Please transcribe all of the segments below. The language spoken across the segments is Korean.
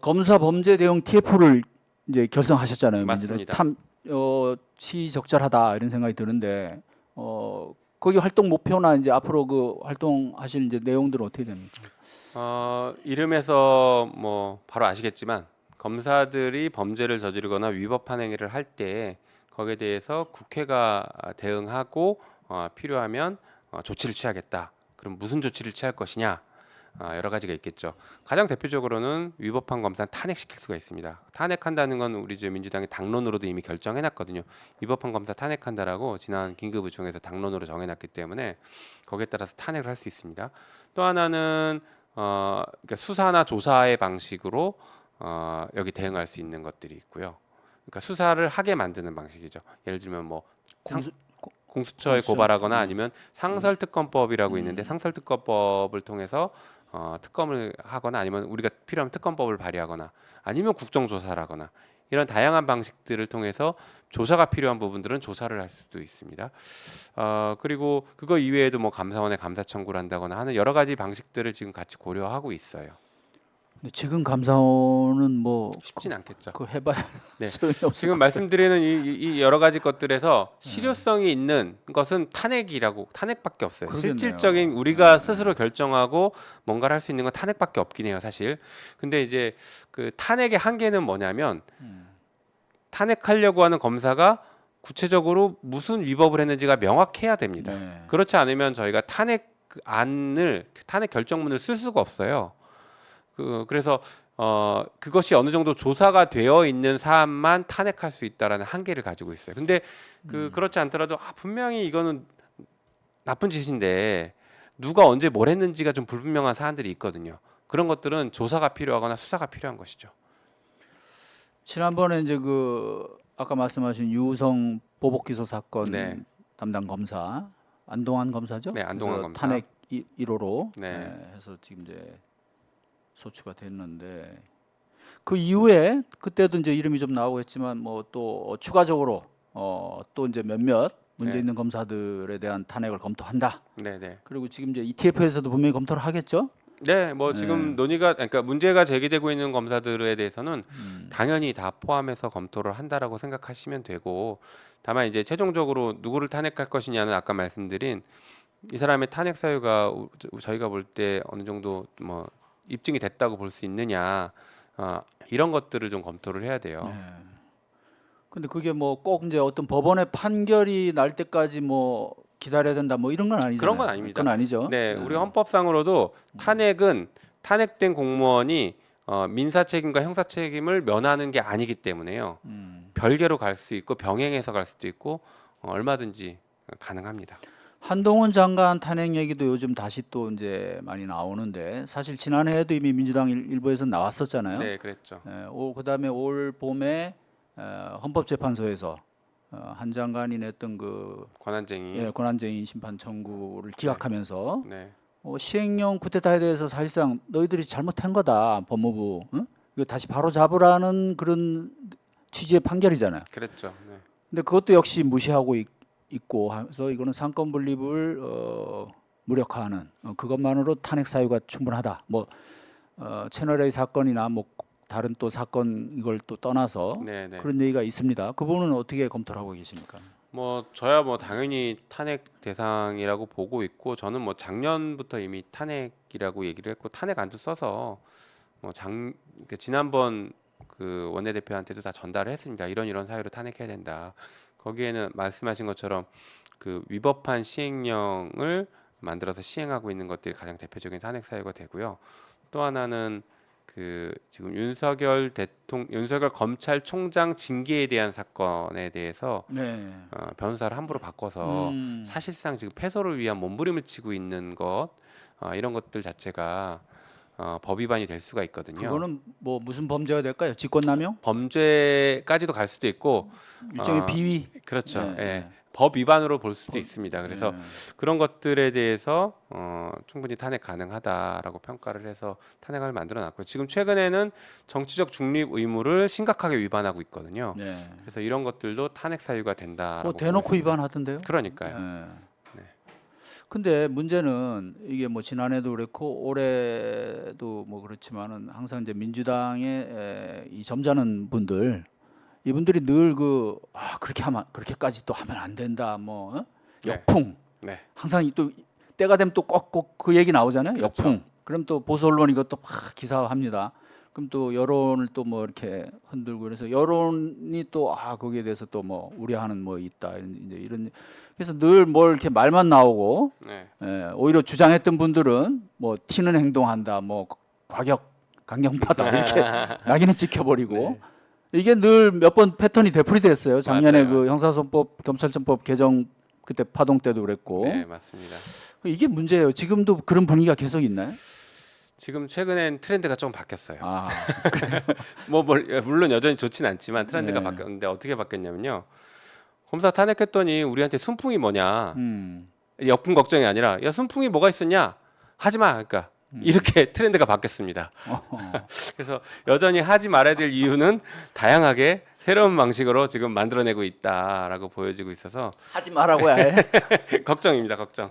검사 범죄 대응 TF를 이제 결성하셨잖아요. 맞습니다. 시적절하다 이런 생각이 드는데 거기 활동 목표나 이제 앞으로 그 활동하실 이제 내용들은 어떻게 됩니까? 이름에서 뭐 바로 아시겠지만 검사들이 범죄를 저지르거나 위법한 행위를 할 때 거기에 대해서 국회가 대응하고 필요하면 조치를 취하겠다. 그럼 무슨 조치를 취할 것이냐? 여러 가지가 있겠죠. 가장 대표적으로는 위법한 검사는 탄핵시킬 수가 있습니다. 탄핵한다는 건 우리 민주당이 당론으로도 이미 결정해놨거든요. 위법한 검사 탄핵한다라고 지난 긴급의총에서 당론으로 정해놨기 때문에 거기에 따라서 탄핵을 할 수 있습니다. 또 하나는 그러니까 수사나 조사의 방식으로 여기 대응할 수 있는 것들이 있고요. 그러니까 수사를 하게 만드는 방식이죠. 예를 들면 뭐 공수처에 고발하거나 아니면 상설특검법이라고 있는데 상설특검법을 통해서 특검을 하거나 아니면 우리가 필요하면 특검법을 발의하거나 아니면 국정조사를 하거나 이런 다양한 방식들을 통해서 조사가 필요한 부분들은 조사를 할 수도 있습니다. 그리고 그거 이외에도 뭐 감사원에 감사 청구를 한다거나 하는 여러 가지 방식들을 지금 같이 고려하고 있어요. 근데 지금 감사원은 뭐 쉽진 않겠죠. 그 해봐야 네. 소용이 없을 지금 것 말씀드리는 이 여러 가지 것들에서 실효성이 있는 것은 탄핵밖에 없어요. 그러겠네요. 실질적인 우리가 스스로 결정하고 뭔가를 할 수 있는 건 탄핵밖에 없긴 해요, 사실. 근데 이제 그 탄핵의 한계는 뭐냐면 탄핵하려고 하는 검사가 구체적으로 무슨 위법을 했는지가 명확해야 됩니다. 네. 그렇지 않으면 저희가 탄핵 결정문을 쓸 수가 없어요. 그래서 그것이 어느 정도 조사가 되어 있는 사람만 탄핵할 수 있다라는 한계를 가지고 있어요. 근데 그렇지 않더라도 분명히 이거는 나쁜 짓인데 누가 언제 뭘 했는지가 좀 불분명한 사안들이 있거든요. 그런 것들은 조사가 필요하거나 수사가 필요한 것이죠. 지난번에 이제 그 아까 말씀하신 유우성 보복 기소 사건 네. 담당 검사 안동환 검사죠? 네, 안동환 그래서 검사. 탄핵 1호로 네. 해서 지금 이제 소추가 됐는데 그 이후에 그때도 이제 이름이 좀 나오고 했지만 뭐 또 추가적으로 또 이제 몇몇 문제 네. 있는 검사들에 대한 탄핵을 검토한다. 네. 그리고 지금 이제 ETF에서도 분명히 검토를 하겠죠? 네, 뭐 지금 그러니까 문제가 제기되고 있는 검사들에 대해서는 당연히 다 포함해서 검토를 한다라고 생각하시면 되고, 다만 이제 최종적으로 누구를 탄핵할 것이냐는 아까 말씀드린 이 사람의 탄핵 사유가 저희가 볼 때 어느 정도 뭐 입증이 됐다고 볼 수 있느냐, 이런 것들을 좀 검토를 해야 돼요. 근데 그게 뭐 꼭 이제 어떤 법원의 판결이 날 때까지 뭐 기다려야 된다 뭐 이런 건 아니잖아요. 그런 건 아닙니다. 그건 아니죠. 네, 우리 헌법상으로도 탄핵된 공무원이 민사 책임과 형사 책임을 면하는 게 아니기 때문에요. 별개로 갈 수 있고 병행해서 갈 수도 있고 얼마든지 가능합니다. 한동훈 장관 탄핵 얘기도 요즘 다시 또 이제 많이 나오는데 사실 지난해에도 이미 민주당 일부에서 나왔었잖아요. 네, 그랬죠. 그다음에 올 봄에 헌법재판소에서 한 장관이 냈던 그 권한쟁의. 권한쟁의 심판 청구를 기각하면서 네. 시행령 쿠데타에 대해서 사실상 너희들이 잘못한 거다 법무부 이거 다시 바로 잡으라는 그런 취지의 판결이잖아요. 그랬죠. 네. 근데 그것도 역시 무시하고 있고 하면서 이거는 상권 분립을 무력화하는 그것만으로 탄핵 사유가 충분하다. 뭐 채널 A 사건이나 뭐 다른 또 사건 이걸 또 떠나서 네. 그런 얘기가 있습니다. 그 부분은 어떻게 검토를 하고 계십니까? 뭐 저야 뭐 당연히 탄핵 대상이라고 보고 있고, 저는 뭐 작년부터 이미 탄핵이라고 얘기를 했고 탄핵 안도 써서 뭐 그러니까 지난번 그 원내대표한테도 다 전달을 했습니다. 이런 사유로 탄핵해야 된다. 거기에는 말씀하신 것처럼 그 위법한 시행령을 만들어서 시행하고 있는 것들이 가장 대표적인 탄핵 사유가 되고요. 또 하나는 그 지금 윤석열 검찰총장 징계에 대한 사건에 대해서 변호사를 함부로 바꿔서 사실상 지금 패소를 위한 몸부림을 치고 있는 것, 이런 것들 자체가 법 위반이 될 수가 있거든요. 그거는 뭐 무슨 범죄가 될까요? 직권남용? 범죄까지도 갈 수도 있고 일종의 비위. 그렇죠. 법 위반으로 볼 수도 있습니다. 그래서 그런 것들에 대해서 충분히 탄핵 가능하다라고 평가를 해서 탄핵을 만들어놨고요. 지금 최근에는 정치적 중립 의무를 심각하게 위반하고 있거든요. 그래서 이런 것들도 탄핵 사유가 된다라고. 뭐 대놓고 위반하던데요. 그러니까요. 근데 문제는 이게 뭐 지난해도 그렇고 올해도 뭐 그렇지만은 항상 이제 민주당의 이 점잖은 분들 이분들이 늘 그렇게 하면 그렇게까지 또 하면 안 된다 뭐 네. 역풍 네. 항상 또 때가 되면 또 꼭 그 얘기 나오잖아요. 그렇죠. 역풍. 그럼 또 보수 언론 이것도 막 기사화합니다. 그럼 또 여론을 또 뭐 이렇게 흔들고 그래서 여론이 또 거기에 대해서 또 뭐 우려하는 뭐 있다 이제 이런 그래서 늘 뭘 이렇게 말만 나오고 네. 오히려 주장했던 분들은 뭐 튀는 행동한다 뭐 강경파다 이렇게 낙인을 찍혀버리고 네. 이게 늘 몇 번 패턴이 되풀이됐어요. 작년에 맞아요. 그 형사소송법 검찰청법 개정 그때 파동 때도 그랬고 네, 맞습니다. 이게 문제예요. 지금도 그런 분위기가 계속 있나요? 지금 최근엔 트렌드가 좀 바뀌었어요. 아, 물론 여전히 좋진 않지만 트렌드가 네. 바뀌었는데 어떻게 바뀌었냐면요. 검사 탄핵했더니 우리한테 순풍이 뭐냐? 역풍 걱정이 아니라 야 순풍이 뭐가 있었냐? 하지 마. 그러니까 이렇게 트렌드가 바뀌었습니다. 그래서 여전히 하지 말아야 될 이유는 다양하게 새로운 방식으로 지금 만들어내고 있다라고 보여지고 있어서 하지 말라고야 해. 걱정입니다. 걱정.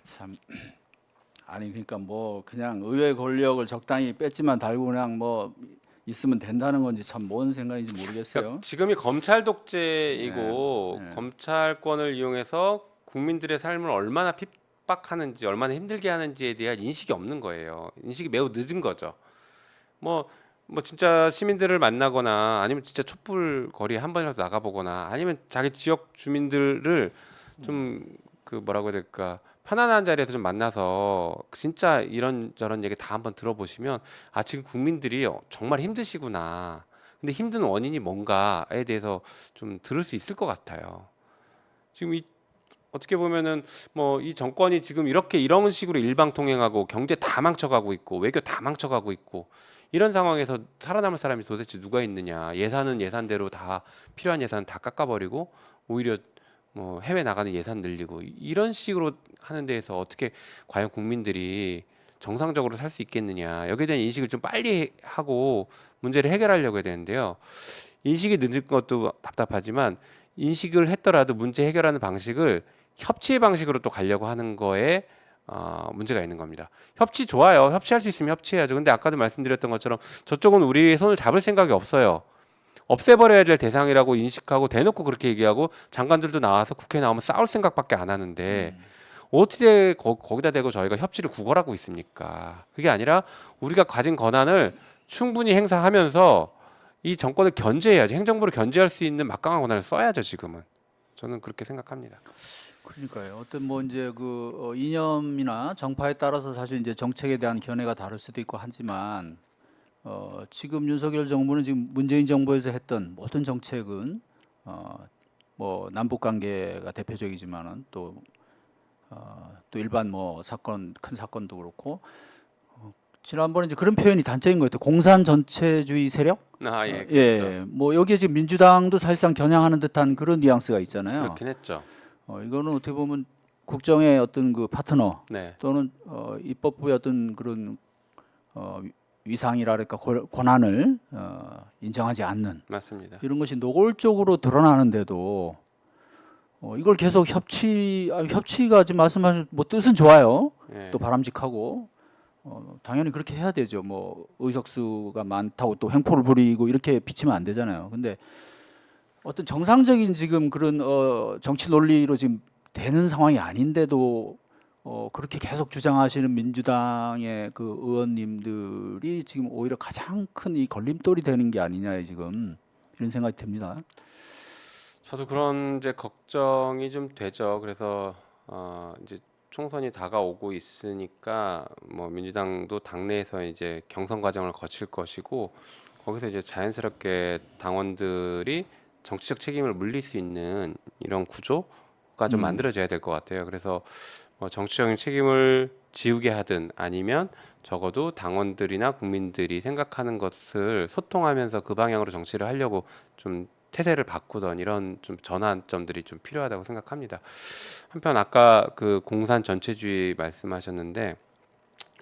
참 아니 그러니까 뭐 그냥 의회 권력을 적당히 뺐지만 달고 그냥 뭐 있으면 된다는 건지 참 뭔 생각인지 모르겠어요. 그러니까 지금이 검찰 독재이고 네. 검찰권을 이용해서 국민들의 삶을 얼마나 핍박하는지 얼마나 힘들게 하는지에 대한 인식이 없는 거예요. 인식이 매우 늦은 거죠. 뭐 진짜 시민들을 만나거나 아니면 진짜 촛불 거리에 한 번이라도 나가보거나 아니면 자기 지역 주민들을 좀 뭐라고 해야 될까 편안한 자리에서 좀 만나서 진짜 이런저런 얘기 다 한번 들어보시면 지금 국민들이 정말 힘드시구나. 근데 힘든 원인이 뭔가에 대해서 좀 들을 수 있을 것 같아요. 지금 어떻게 보면은 뭐 이 정권이 지금 이런 식으로 일방통행하고 경제 다 망쳐가고 있고 외교 다 망쳐가고 있고 이런 상황에서 살아남을 사람이 도대체 누가 있느냐. 예산은 예산대로 다 필요한 예산 다 깎아버리고 오히려 뭐 해외 나가는 예산 늘리고 이런 식으로 하는 데에서 어떻게 과연 국민들이 정상적으로 살 수 있겠느냐. 여기에 대한 인식을 좀 빨리 하고 문제를 해결하려고 해야 되는데요. 인식이 늦은 것도 답답하지만 인식을 했더라도 문제 해결하는 방식을 협치의 방식으로 또 가려고 하는 거에 문제가 있는 겁니다. 협치 좋아요. 협치할 수 있으면 협치해야죠. 근데 아까도 말씀드렸던 것처럼 저쪽은 우리의 손을 잡을 생각이 없어요. 없애버려야 될 대상이라고 인식하고 대놓고 그렇게 얘기하고 장관들도 나와서 국회에 나오면 싸울 생각밖에 안 하는데 어떻게 거기다 대고 저희가 협치를 구걸하고 있습니까? 그게 아니라 우리가 가진 권한을 충분히 행사하면서 이 정권을 견제해야지. 행정부를 견제할 수 있는 막강한 권한을 써야죠. 지금은 저는 그렇게 생각합니다. 그러니까요. 어떤 뭐 이제 이념이나 정파에 따라서 사실 이제 정책에 대한 견해가 다를 수도 있고 하지만 지금 윤석열 정부는 지금 문재인 정부에서 했던 모든 정책은 뭐 남북 관계가 대표적이지만은 또 일반 뭐 큰 사건도 그렇고 지난번에 이제 그런 표현이 단적인 것 같아요. 공산 전체주의 세력? 예, 그렇죠. 예, 뭐 여기에 지금 민주당도 사실상 겨냥하는 듯한 그런 뉘앙스가 있잖아요. 그렇긴 했죠. 이거는 어떻게 보면 국정의 어떤 그 파트너 네, 또는 입법부의 어떤 그런 위상이랄까 권한을 인정하지 않는 맞습니다. 이런 것이 노골적으로 드러나는데도 이걸 계속 협치가 지금 말씀하신 뭐 뜻은 좋아요. 예. 또 바람직하고 당연히 그렇게 해야 되죠. 뭐 의석수가 많다고 또 횡포를 부리고 이렇게 비치면 안 되잖아요. 근데 어떤 정상적인 지금 그런 정치 논리로 지금 되는 상황이 아닌데도 그렇게 계속 주장하시는 민주당의 그 의원님들이 지금 오히려 가장 큰 이 걸림돌이 되는 게 아니냐 지금 이런 생각이 듭니다. 저도 그런 이제 걱정이 좀 되죠. 그래서 이제 총선이 다가오고 있으니까 뭐 민주당도 당내에서 이제 경선 과정을 거칠 것이고 거기서 이제 자연스럽게 당원들이 정치적 책임을 물릴 수 있는 이런 구조가 좀 만들어져야 될 것 같아요. 그래서 정치적인 책임을 지우게 하든 아니면 적어도 당원들이나 국민들이 생각하는 것을 소통하면서 그 방향으로 정치를 하려고 좀 태세를 바꾸던 이런 좀 전환점들이 좀 필요하다고 생각합니다. 한편 아까 그 공산 전체주의 말씀하셨는데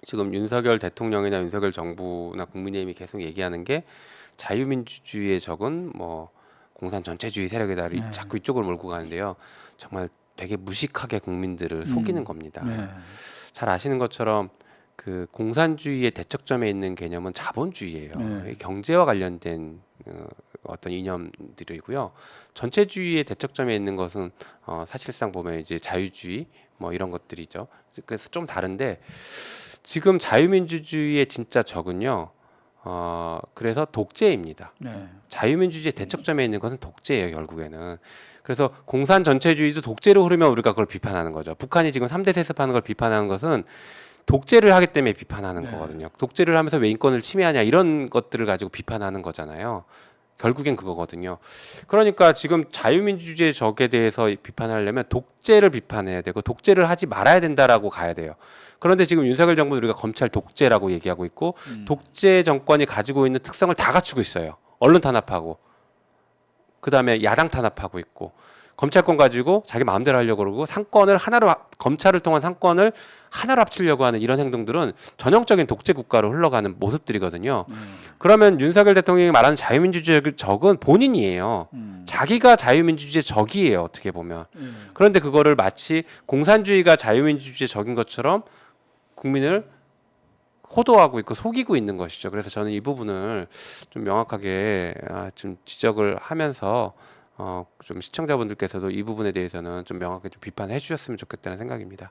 지금 윤석열 대통령이나 윤석열 정부나 국민의힘이 계속 얘기하는 게 자유민주주의에 적은 뭐 공산 전체주의 세력이다 자꾸 이쪽으로 몰고 가는데요. 정말 되게 무식하게 국민들을 속이는 겁니다. 네. 잘 아시는 것처럼 그 공산주의의 대척점에 있는 개념은 자본주의예요. 네. 이 경제와 관련된 어떤 이념들이고요. 전체주의의 대척점에 있는 것은 사실상 보면 이제 자유주의 뭐 이런 것들이죠. 그래서 좀 다른데 지금 자유민주주의의 진짜 적은요. 그래서 독재입니다. 네. 자유민주주의 대척점에 있는 것은 독재예요, 결국에는. 그래서 공산 전체주의도 독재로 흐르면 우리가 그걸 비판하는 거죠. 북한이 지금 3대 세습하는 걸 비판하는 것은 독재를 하기 때문에 비판하는 네. 거거든요. 독재를 하면서 왜 인권을 침해하냐 이런 것들을 가지고 비판하는 거잖아요. 결국엔 그거거든요. 그러니까 지금 자유민주주의 적에 대해서 비판하려면 독재를 비판해야 되고 독재를 하지 말아야 된다라고 가야 돼요. 그런데 지금 윤석열 정부는 우리가 검찰 독재라고 얘기하고 있고 독재 정권이 가지고 있는 특성을 다 갖추고 있어요. 언론 탄압하고 그다음에 야당 탄압하고 있고 검찰권 가지고 자기 마음대로 하려고 그러고 상권을 하나로 검찰을 통한 상권을 하나로 합치려고 하는 이런 행동들은 전형적인 독재 국가로 흘러가는 모습들이거든요. 그러면 윤석열 대통령이 말하는 자유민주주의 적은 본인이에요. 자기가 자유민주주의 적이에요. 어떻게 보면. 그런데 그거를 마치 공산주의가 자유민주주의 적인 것처럼 국민을 호도하고 있고 속이고 있는 것이죠. 그래서 저는 이 부분을 좀 명확하게 좀 지적을 하면서 좀 시청자분들께서도 이 부분에 대해서는 좀 명확하게 좀 비판해 주셨으면 좋겠다는 생각입니다.